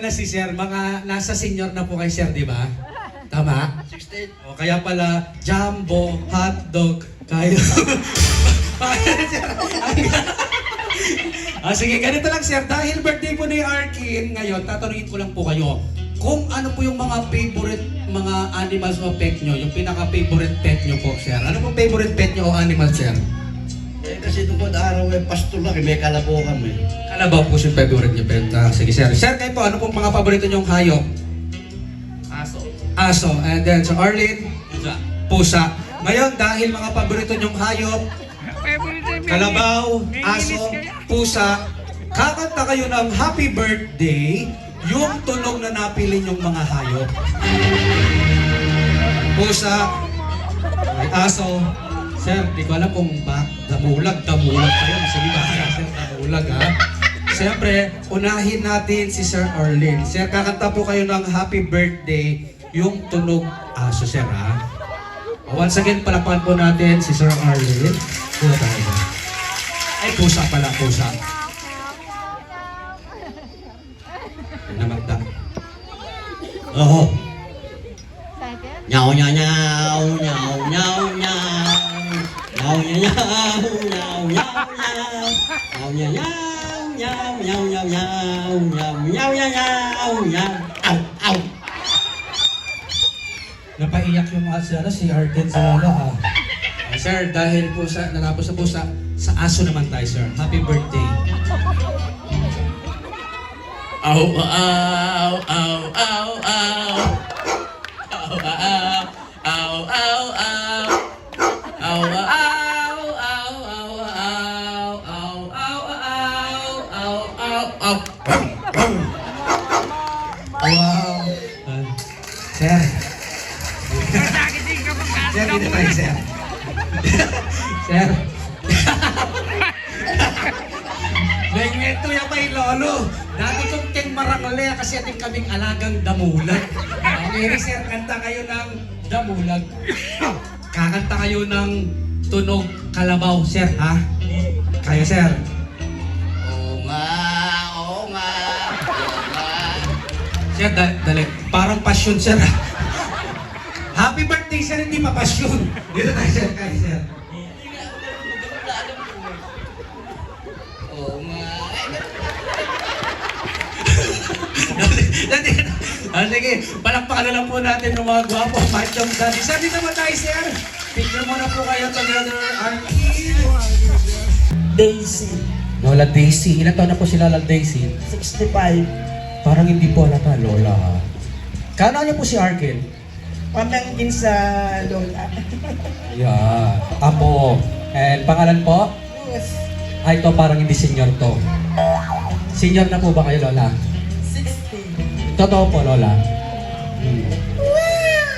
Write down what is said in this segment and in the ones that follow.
na si Sir, mga nasa senior na po kay Sir, di ba? Tama? 16. O, kaya pala, jumbo, hotdog, kayo. Sige, ganito lang Sir. Dahil birthday po ni Arkin, ngayon, tatanungin ko lang po kayo. Kung ano po yung mga favorite mga animals o pet nyo, yung pinaka-favorite pet nyo po, Sir. Ano po favorite pet nyo o animal, Sir? Eh kasi tungkod araw eh, pasto lang, may kalabaw kami. Kalabaw po yung favorite nyo, pet. Sige, Sir. Sir, kayo po, ano pong mga paborito nyong hayop? Aso. Aso. And then, so Arlene? Pusa. Ngayon, dahil mga paborito nyong hayop, kalabaw, aso, pusa, kakanta kayo ng happy birthday, yung tunog na napili nyong mga hayop. Pusa, may aso. Sir, di ko alam kung damulag pa yun. Sige ba, Sir, damulag ha? Siyempre, unahin natin si Sir Arlene. Sir, kakanta po kayo ng happy birthday, yung tunog aso, Sir ha? Once again, palakpan po natin si Sir Arlene. Pula tayo. Ay, pusa pala, pusa. Ay, namagda. Oo. Nyaw, nyaw, nyaw, nyaw, nyaw, nyaw. Nyaw, nyaw, nyaw, nyaw, nyaw, nyaw. Nyaw, nyaw, nyaw, nyaw, nyaw, nyaw, nyaw, nyaw, nyaw, nyaw, nyaw. Aw, aw. Napaiyak yung mga si Arden sa lala ha. Sir, dahil po sa natapos na po sa aso naman tayo, Sir. Happy birthday. Ow, ow, ow, ow, ow. Ow, ow, ow, ow, ow. Ow, ow, ow, ow, ow, ow, ow, ow, ow. Wow. Sir. Sir, dito tayo, Sir. Sir. Nagmento yan kay Lolo. Dati kong ting marangole kasi ating kaming alagang damulag. Okay, Sir, kanta kayo ng damulag. Kakanta kayo ng tunog kalabaw, Sir, ha? Kayo, Sir. Oo nga, oo nga, oo nga. Sir, dali. Parang passion, Sir. Happy birthday, Sir, hindi pa passion. Dito tayo, Sir. Kayo, Sir. Oo nga. Sige, palakpakan na lang po natin ng mga gwapo, machong daddy. Sir, dito mo tayo, Sir. Picture muna po kayo together, Arkin. Daisy, Lola Daisy. Ilan taon na po si Lola Daisy? 65. Parang hindi po halata, Lola, ha? Kano niyo po si Arkin? Pamangkin sa Lola. Yeah. Apo. And pangalan po? Yes. Ay, ito parang hindi senior to. Senior na po ba kayo, Lola? 60. Totoo po, Lola.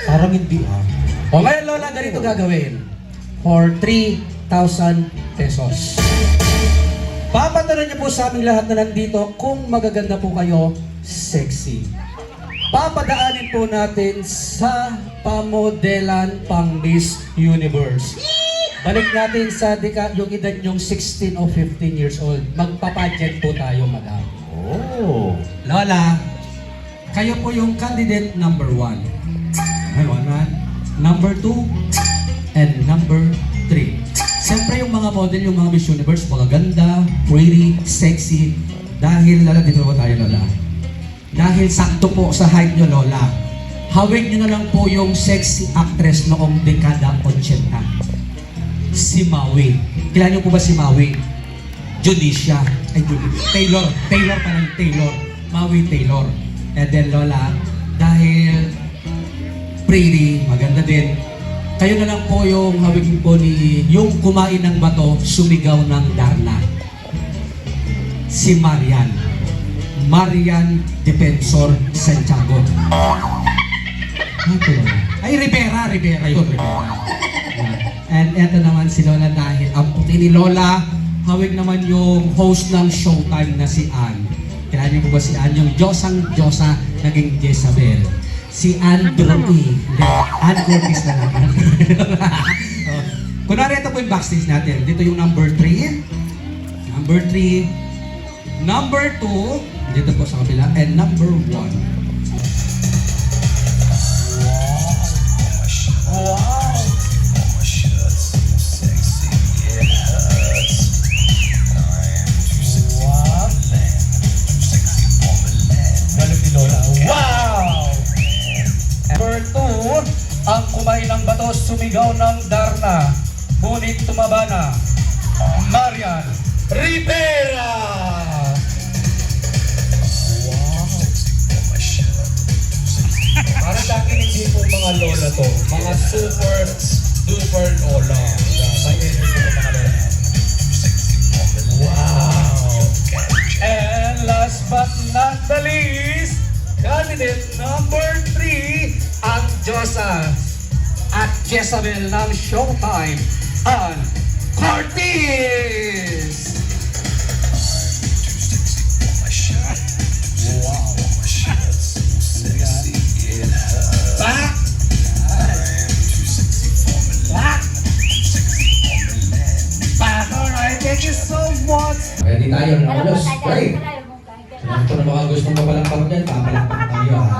Parang hindi, ha? O ngayon, Lola, ganito gagawin. For 3,000 pesos. Papatanong niyo po sa aming lahat na nandito kung magaganda po kayo, sexy. Papadaanin po natin sa pamodelan pang Miss Universe. Balik natin sa yung edad nyong 16 o 15 years old. Magpapadget po tayo, madam. Oh. Lola, kayo po yung candidate number 1. Ano na? Number 2 and number 3. Siyempre yung mga model, yung mga Miss Universe, mga ganda, pretty, sexy. Dahil, Lola, dito po tayo, Lola. Dahil sakto po sa height nyo, Lola. Hawig nyo na lang po yung sexy actress noong dekada 80. Si Maui. Kilala niyo po ba si Maui? Judicia. Ay, Taylor. Taylor pa lang. Taylor. Maui Taylor. And then, Lola, dahil pretty, maganda din, kayo na lang po yung hawigin po ni yung kumain ng bato, sumigaw ng Darna. Si Marian. Marian Defensor Santiago. Ay, Rivera yun, Rivera. And eto naman si Lola dahil ang puti ni Lola, hawig naman yung host ng Showtime na si Ann. Kilala niyo po ba si Ann? Yung Diyosa naging Jezabel. Si Ann Durante. Ann Curtis na lang. Kunwari ito po yung backstage natin. Dito yung number 3. Number 3. Number 2. Dito po sa kabila. And number 1. Wow! Number 2, ang kumain ng bato sumigaw ng Darna, ngunit tumaba na. Marian Rivera! Para sa akin, hindi po mga lola to. Mga super duper lola. May energy po mga lola. Wow! And last but not the least, candidate number 3, ang Diyosa at Jezabel ng Showtime, Ann Cortez! Back! Back! Back! Alright, thank you so much! Ready tayo, Alam mo, Nakulos. tayo, Ready? tayo mo. Kung mga gustong mapalakpak dyan, papalakpak tayo ha.